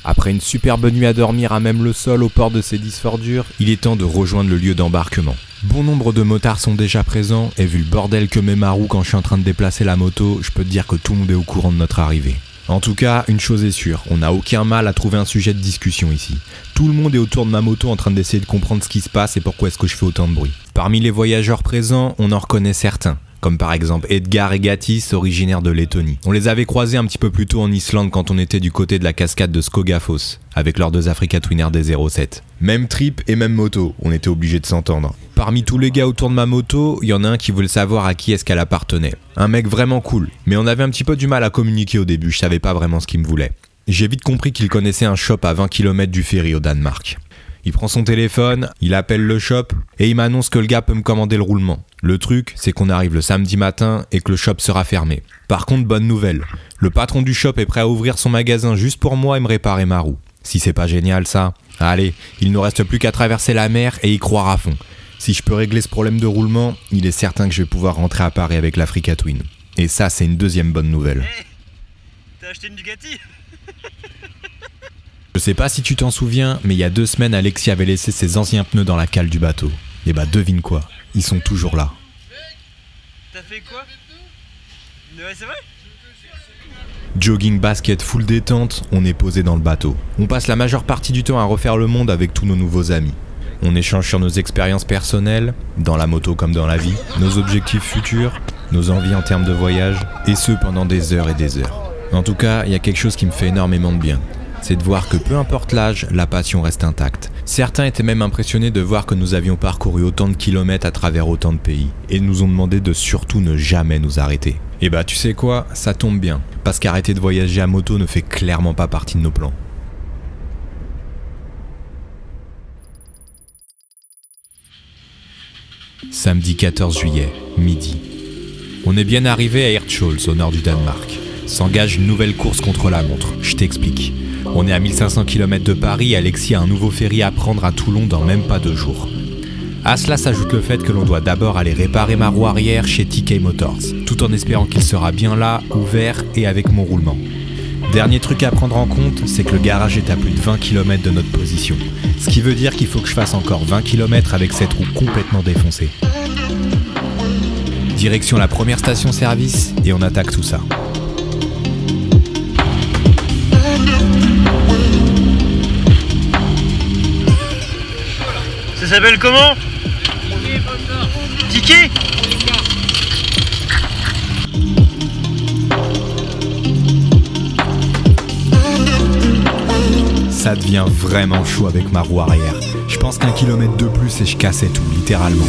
Après une superbe nuit à dormir à même le sol au port de ces 10 ordures, il est temps de rejoindre le lieu d'embarquement. Bon nombre de motards sont déjà présents et vu le bordel que met Marou quand je suis en train de déplacer la moto, je peux te dire que tout le monde est au courant de notre arrivée. En tout cas, une chose est sûre, on n'a aucun mal à trouver un sujet de discussion ici. Tout le monde est autour de ma moto en train d'essayer de comprendre ce qui se passe et pourquoi est-ce que je fais autant de bruit. Parmi les voyageurs présents, on en reconnaît certains. Comme par exemple Edgar et Gatis, originaires de Lettonie. On les avait croisés un petit peu plus tôt en Islande quand on était du côté de la cascade de Skogafoss, avec leurs deux Africa Twin RD07. Même trip et même moto, on était obligés de s'entendre. Parmi tous les gars autour de ma moto, il y en a un qui voulait savoir à qui est-ce qu'elle appartenait. Un mec vraiment cool, mais on avait un petit peu du mal à communiquer au début, je savais pas vraiment ce qu'il me voulait. J'ai vite compris qu'il connaissait un shop à 20 km du ferry au Danemark. Il prend son téléphone, il appelle le shop et il m'annonce que le gars peut me commander le roulement. Le truc, c'est qu'on arrive le samedi matin et que le shop sera fermé. Par contre, bonne nouvelle, le patron du shop est prêt à ouvrir son magasin juste pour moi et me réparer ma roue. Si c'est pas génial ça, allez, il ne reste plus qu'à traverser la mer et y croire à fond. Si je peux régler ce problème de roulement, il est certain que je vais pouvoir rentrer à Paris avec l'Africa Twin. Et ça, c'est une deuxième bonne nouvelle. Hey, t'as acheté une Bugatti? Je sais pas si tu t'en souviens, mais il y a 2 semaines, Alexis avait laissé ses anciens pneus dans la cale du bateau. Et bah devine quoi, ils sont toujours là. T'as fait quoi? Ouais, c'est vrai? Jogging, basket, full détente, on est posé dans le bateau. On passe la majeure partie du temps à refaire le monde avec tous nos nouveaux amis. On échange sur nos expériences personnelles, dans la moto comme dans la vie, nos objectifs futurs, nos envies en termes de voyage, et ce pendant des heures et des heures. En tout cas, il y a quelque chose qui me fait énormément de bien. C'est de voir que peu importe l'âge, la passion reste intacte. Certains étaient même impressionnés de voir que nous avions parcouru autant de kilomètres à travers autant de pays, et nous ont demandé de surtout ne jamais nous arrêter. Et bah tu sais quoi, ça tombe bien, parce qu'arrêter de voyager à moto ne fait clairement pas partie de nos plans. Samedi 14 juillet, midi. On est bien arrivé à Hirtshals, au nord du Danemark. S'engage une nouvelle course contre la montre, je t'explique. On est à 1500 km de Paris et Alexis a un nouveau ferry à prendre à Toulon dans même pas 2 jours. À cela s'ajoute le fait que l'on doit d'abord aller réparer ma roue arrière chez TK Motors, tout en espérant qu'il sera bien là, ouvert et avec mon roulement. Dernier truc à prendre en compte, c'est que le garage est à plus de 20 km de notre position, ce qui veut dire qu'il faut que je fasse encore 20 km avec cette roue complètement défoncée. Direction la première station-service et on attaque tout ça. Ça s'appelle comment? Ticket. Ça devient vraiment chaud avec ma roue arrière. Je pense qu'1 kilomètre de plus et je cassais tout, littéralement.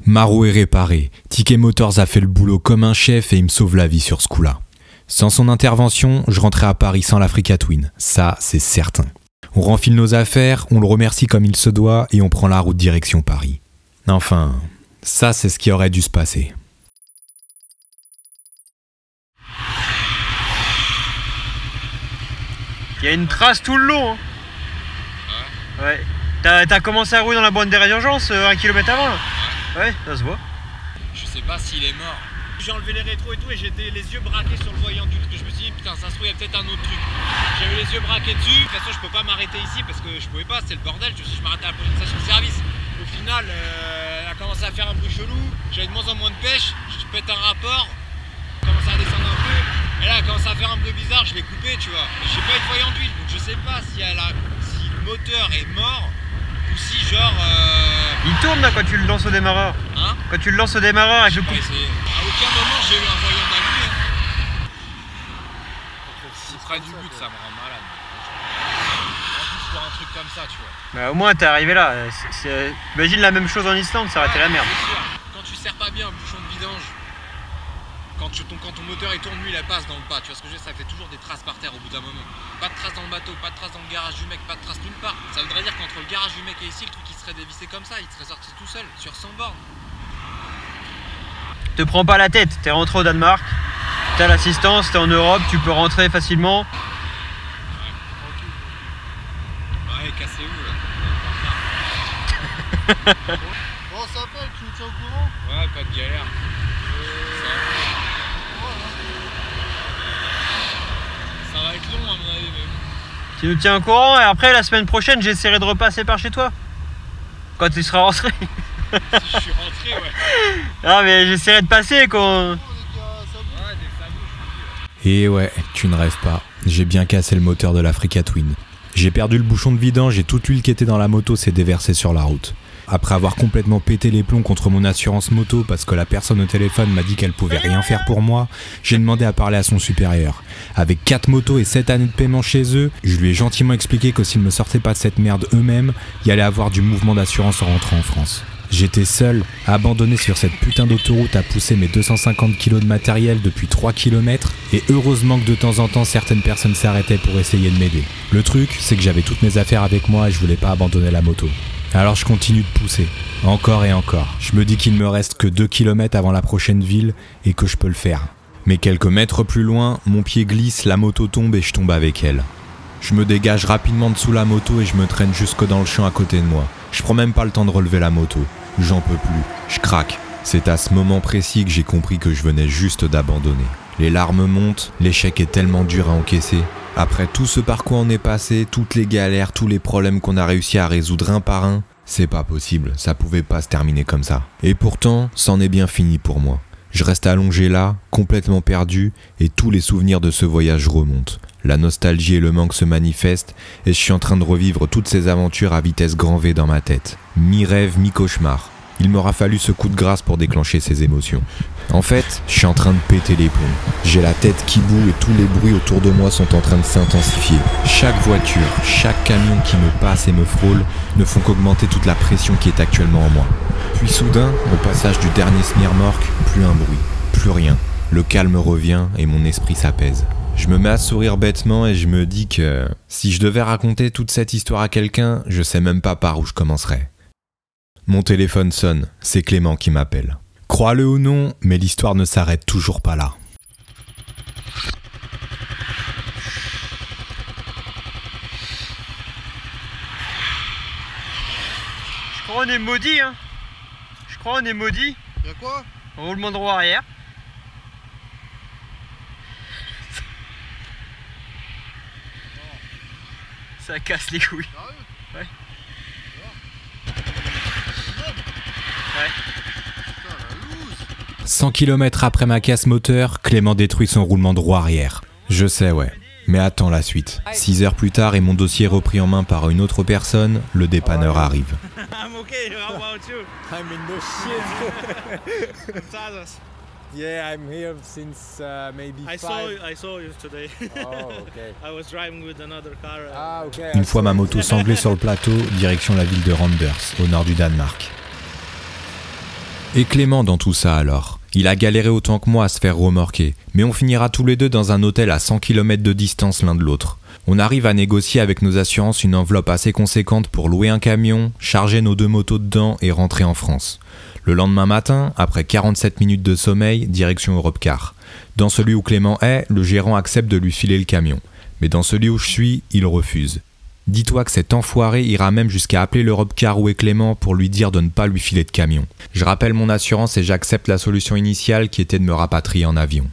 Ma roue est réparée, TK Motors a fait le boulot comme un chef et il me sauve la vie sur ce coup-là. Sans son intervention, je rentrais à Paris sans l'Africa Twin, ça c'est certain. On renfile nos affaires, on le remercie comme il se doit et on prend la route direction Paris. Enfin, ça c'est ce qui aurait dû se passer. Il y a une trace tout le long. Hein. Ouais. T'as commencé à rouler dans la bande d'arrêt d'urgence 1 km avant là. Ouais, ça se voit. Je sais pas s'il est mort. J'ai enlevé les rétros et tout et j'étais les yeux braqués sur le voyant du truc. Je me suis dit putain ça se trouve il y a peut-être un autre truc. J'avais les yeux braqués dessus. De toute façon je peux pas m'arrêter ici parce que je pouvais pas, c'est le bordel. Je me suis dit je m'arrêtais à la prochaine station de service. Au final elle a commencé à faire un bruit chelou. J'avais de moins en moins de pêche. Je pète un rapport. Je commençais à descendre un peu. Et là, quand ça fait un peu bizarre, je l'ai coupé, tu vois. Mais j'ai pas eu de voyant d'huile, donc je sais pas si le moteur est mort ou si genre. Il tourne là quand tu le lances au démarreur. Hein? Quand tu le lances au démarreur avec le coup. À aucun moment j'ai eu un voyant d'allumé. Si près du but, ça me rend malade. En plus pour un truc comme ça, tu vois. Bah, au moins t'es arrivé là. Imagine la même chose en Islande, ça aurait été la merde. Quand tu serres pas bien un bouchon de vidange, quand ton moteur il tourne, lui il passe dans le pas. Tu vois ce que je veux dire? Ça fait toujours des traces par terre au bout d'un moment. Pas de traces dans le bateau, pas de traces dans le garage du mec, pas de traces nulle part. Ça voudrait dire qu'entre le garage du mec et ici, le truc il serait dévissé comme ça, il serait sorti tout seul, sur 100 bornes. Te prends pas la tête, t'es rentré au Danemark, t'as l'assistance, t'es en Europe, tu peux rentrer facilement. Ouais, tranquille. Ouais, cassez-vous là. Bon, ça s'appelle, tu nous tiens au courant? Ouais, pas de galère. Ça va être long à mon avis, mais bon. Tu nous tiens au courant et après la semaine prochaine j'essaierai de repasser par chez toi. Quand tu seras rentré. Si je suis rentré, ouais. Ah mais j'essaierai de passer quand... Ouais, dès que ça bouge. Et ouais, tu ne rêves pas. J'ai bien cassé le moteur de l'Africa Twin. J'ai perdu le bouchon de vidange et toute l'huile qui était dans la moto s'est déversée sur la route. Après avoir complètement pété les plombs contre mon assurance moto parce que la personne au téléphone m'a dit qu'elle pouvait rien faire pour moi, j'ai demandé à parler à son supérieur. Avec 4 motos et 7 années de paiement chez eux, je lui ai gentiment expliqué que s'ils me sortaient pas de cette merde eux-mêmes, il y allait avoir du mouvement d'assurance en rentrant en France. J'étais seul, abandonné sur cette putain d'autoroute à pousser mes 250 kg de matériel depuis 3 km, et heureusement que de temps en temps certaines personnes s'arrêtaient pour essayer de m'aider. Le truc, c'est que j'avais toutes mes affaires avec moi et je voulais pas abandonner la moto. Alors je continue de pousser, encore et encore. Je me dis qu'il me reste que 2 km avant la prochaine ville et que je peux le faire. Mais quelques mètres plus loin, mon pied glisse, la moto tombe et je tombe avec elle. Je me dégage rapidement de sous la moto et je me traîne jusque dans le champ à côté de moi. Je prends même pas le temps de relever la moto. J'en peux plus, je craque. C'est à ce moment précis que j'ai compris que je venais juste d'abandonner. Les larmes montent, l'échec est tellement dur à encaisser. Après tout ce par quoi on est passé, toutes les galères, tous les problèmes qu'on a réussi à résoudre un par un, c'est pas possible, ça pouvait pas se terminer comme ça. Et pourtant, c'en est bien fini pour moi. Je reste allongé là, complètement perdu, et tous les souvenirs de ce voyage remontent. La nostalgie et le manque se manifestent, et je suis en train de revivre toutes ces aventures à vitesse grand V dans ma tête. Mi-rêve, mi-cauchemar. Il m'aura fallu ce coup de grâce pour déclencher ces émotions. En fait, je suis en train de péter les plombs. J'ai la tête qui bout et tous les bruits autour de moi sont en train de s'intensifier. Chaque voiture, chaque camion qui me passe et me frôle ne font qu'augmenter toute la pression qui est actuellement en moi. Puis soudain, au passage du dernier smirmorque, plus un bruit, plus rien. Le calme revient et mon esprit s'apaise. Je me mets à sourire bêtement et je me dis que si je devais raconter toute cette histoire à quelqu'un, je sais même pas par où je commencerais. Mon téléphone sonne, c'est Clément qui m'appelle. Crois-le ou non, mais l'histoire ne s'arrête toujours pas là. Je crois qu'on est maudit, hein. Je crois qu'on est maudit. Y'a quoi? Roulement droit arrière. Ça casse les couilles. Sérieux? Ouais. Ouais. Putain, la loose. 100 km après ma casse moteur, Clément détruit son roulement droit arrière. Je sais, ouais. Mais attends la suite. 6 heures plus tard et mon dossier repris en main par une autre personne, le dépanneur arrive. I'm okay. How about you? I'm in the shit. Yeah, I'm here since maybe I 5. saw you today. Oh, okay. I was driving with another car. Ah, okay. Une fois ma moto sanglée sur le plateau, direction la ville de Randers, au nord du Danemark. Et Clément dans tout ça alors? Il a galéré autant que moi à se faire remorquer, mais on finira tous les deux dans un hôtel à 100 km de distance l'un de l'autre. On arrive à négocier avec nos assurances une enveloppe assez conséquente pour louer un camion, charger nos 2 motos dedans et rentrer en France. Le lendemain matin, après 47 minutes de sommeil, direction Europcar. Dans celui où Clément est, le gérant accepte de lui filer le camion. Mais dans celui où je suis, il refuse. Dis-toi que cet enfoiré ira même jusqu'à appeler l'Europcar où est Clément pour lui dire de ne pas lui filer de camion. Je rappelle mon assurance et j'accepte la solution initiale qui était de me rapatrier en avion.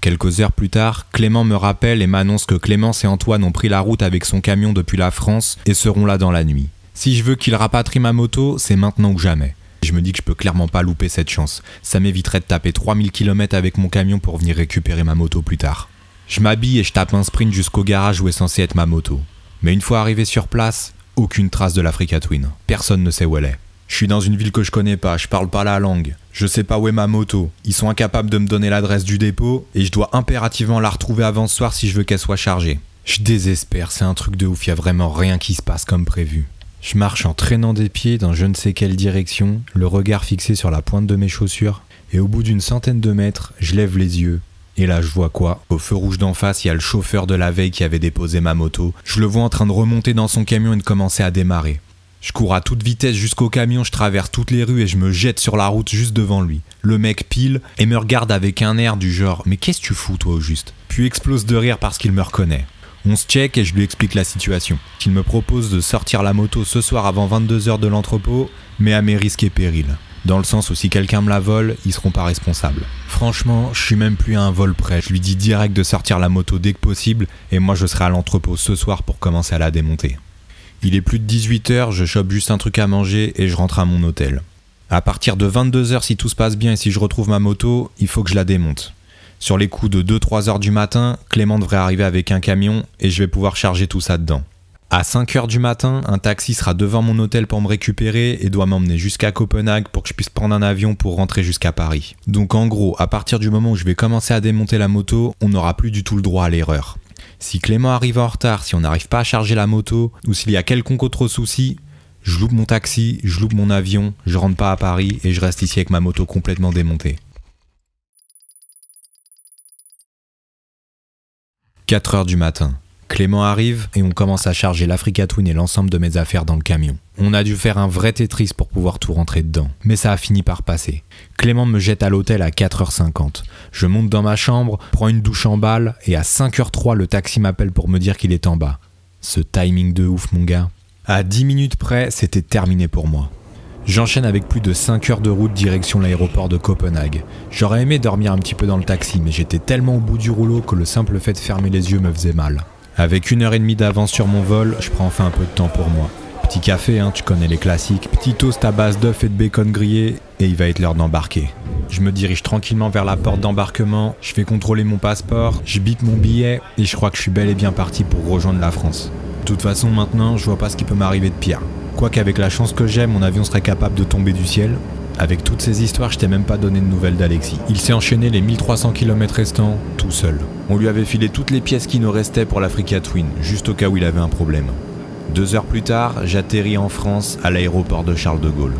Quelques heures plus tard, Clément me rappelle et m'annonce que Clémence et Antoine ont pris la route avec son camion depuis la France et seront là dans la nuit. Si je veux qu'il rapatrie ma moto, c'est maintenant ou jamais. Je me dis que je peux clairement pas louper cette chance. Ça m'éviterait de taper 3000 km avec mon camion pour venir récupérer ma moto plus tard. Je m'habille et je tape un sprint jusqu'au garage où est censé être ma moto. Mais une fois arrivé sur place, aucune trace de l'Africa Twin. Personne ne sait où elle est. Je suis dans une ville que je connais pas, je parle pas la langue. Je sais pas où est ma moto. Ils sont incapables de me donner l'adresse du dépôt et je dois impérativement la retrouver avant ce soir si je veux qu'elle soit chargée. Je désespère, c'est un truc de ouf, y a vraiment rien qui se passe comme prévu. Je marche en traînant des pieds dans je ne sais quelle direction, le regard fixé sur la pointe de mes chaussures, et au bout d'une centaine de mètres, je lève les yeux. Et là, je vois quoi? Au feu rouge d'en face, il y a le chauffeur de la veille qui avait déposé ma moto. Je le vois en train de remonter dans son camion et de commencer à démarrer. Je cours à toute vitesse jusqu'au camion, je traverse toutes les rues et je me jette sur la route juste devant lui. Le mec pile et me regarde avec un air du genre « Mais qu'est-ce que tu fous toi au juste ?» Puis explose de rire parce qu'il me reconnaît. On se check et je lui explique la situation. Il me propose de sortir la moto ce soir avant 22h de l'entrepôt, mais à mes risques et périls. Dans le sens où si quelqu'un me la vole, ils seront pas responsables. Franchement, je suis même plus à un vol près. Je lui dis direct de sortir la moto dès que possible et moi je serai à l'entrepôt ce soir pour commencer à la démonter. Il est plus de 18h, je chope juste un truc à manger et je rentre à mon hôtel. À partir de 22h, si tout se passe bien et si je retrouve ma moto, il faut que je la démonte. Sur les coups de 2-3 heures du matin, Clément devrait arriver avec un camion et je vais pouvoir charger tout ça dedans. À 5h du matin, un taxi sera devant mon hôtel pour me récupérer et doit m'emmener jusqu'à Copenhague pour que je puisse prendre un avion pour rentrer jusqu'à Paris. Donc en gros, à partir du moment où je vais commencer à démonter la moto, on n'aura plus du tout le droit à l'erreur. Si Clément arrive en retard, si on n'arrive pas à charger la moto, ou s'il y a quelconque autre souci, je loupe mon taxi, je loupe mon avion, je rentre pas à Paris et je reste ici avec ma moto complètement démontée. 4h du matin. Clément arrive et on commence à charger l'Africa Twin et l'ensemble de mes affaires dans le camion. On a dû faire un vrai Tetris pour pouvoir tout rentrer dedans, mais ça a fini par passer. Clément me jette à l'hôtel à 4h50. Je monte dans ma chambre, prends une douche en balle et à 5h03 le taxi m'appelle pour me dire qu'il est en bas. Ce timing de ouf mon gars. À 10 minutes près, c'était terminé pour moi. J'enchaîne avec plus de 5 heures de route direction l'aéroport de Copenhague. J'aurais aimé dormir un petit peu dans le taxi, mais j'étais tellement au bout du rouleau que le simple fait de fermer les yeux me faisait mal. Avec 1h30 d'avance sur mon vol, je prends enfin un peu de temps pour moi. Petit café, tu connais les classiques, petit toast à base d'œufs et de bacon grillé, et il va être l'heure d'embarquer. Je me dirige tranquillement vers la porte d'embarquement, je fais contrôler mon passeport, je bip mon billet, et je crois que je suis bel et bien parti pour rejoindre la France. De toute façon, maintenant, je vois pas ce qui peut m'arriver de pire. Quoiqu'avec la chance que j'ai, mon avion serait capable de tomber du ciel. Avec toutes ces histoires, je t'ai même pas donné de nouvelles d'Alexis. Il s'est enchaîné les 1300 km restants, tout seul. On lui avait filé toutes les pièces qui nous restaient pour l'Africa Twin, juste au cas où il avait un problème. 2 heures plus tard, j'atterris en France, à l'aéroport de Charles de Gaulle.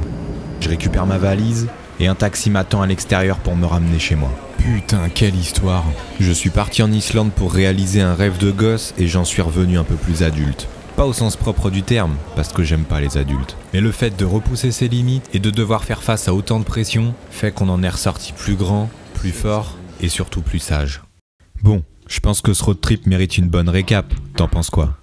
Je récupère ma valise, et un taxi m'attend à l'extérieur pour me ramener chez moi. Putain, quelle histoire! Je suis parti en Islande pour réaliser un rêve de gosse, et j'en suis revenu un peu plus adulte. Pas au sens propre du terme, parce que j'aime pas les adultes. Mais le fait de repousser ses limites et de devoir faire face à autant de pression fait qu'on en est ressorti plus grand, plus fort et surtout plus sage. Bon, je pense que ce road trip mérite une bonne récap. T'en penses quoi?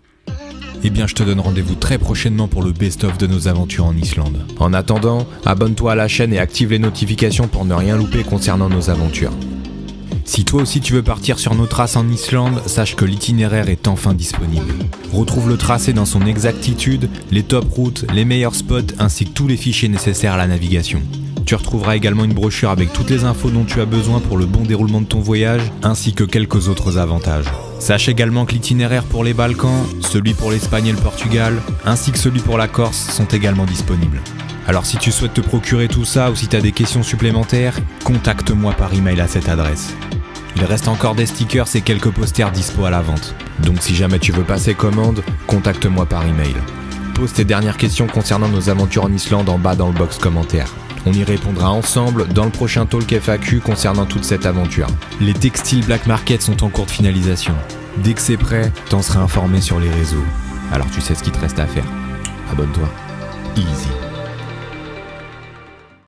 Eh bien, je te donne rendez-vous très prochainement pour le best-of de nos aventures en Islande. En attendant, abonne-toi à la chaîne et active les notifications pour ne rien louper concernant nos aventures. Si toi aussi tu veux partir sur nos traces en Islande, sache que l'itinéraire est enfin disponible. Retrouve le tracé dans son exactitude, les top routes, les meilleurs spots ainsi que tous les fichiers nécessaires à la navigation. Tu retrouveras également une brochure avec toutes les infos dont tu as besoin pour le bon déroulement de ton voyage, ainsi que quelques autres avantages. Sache également que l'itinéraire pour les Balkans, celui pour l'Espagne et le Portugal, ainsi que celui pour la Corse sont également disponibles. Alors si tu souhaites te procurer tout ça ou si tu as des questions supplémentaires, contacte-moi par email à cette adresse. Il reste encore des stickers et quelques posters dispo à la vente. Donc si jamais tu veux passer commande, contacte-moi par email. Pose tes dernières questions concernant nos aventures en Islande en bas dans le box commentaire. On y répondra ensemble dans le prochain talk FAQ concernant toute cette aventure. Les textiles Black Market sont en cours de finalisation. Dès que c'est prêt, t'en seras informé sur les réseaux. Alors tu sais ce qu'il te reste à faire. Abonne-toi. Easy.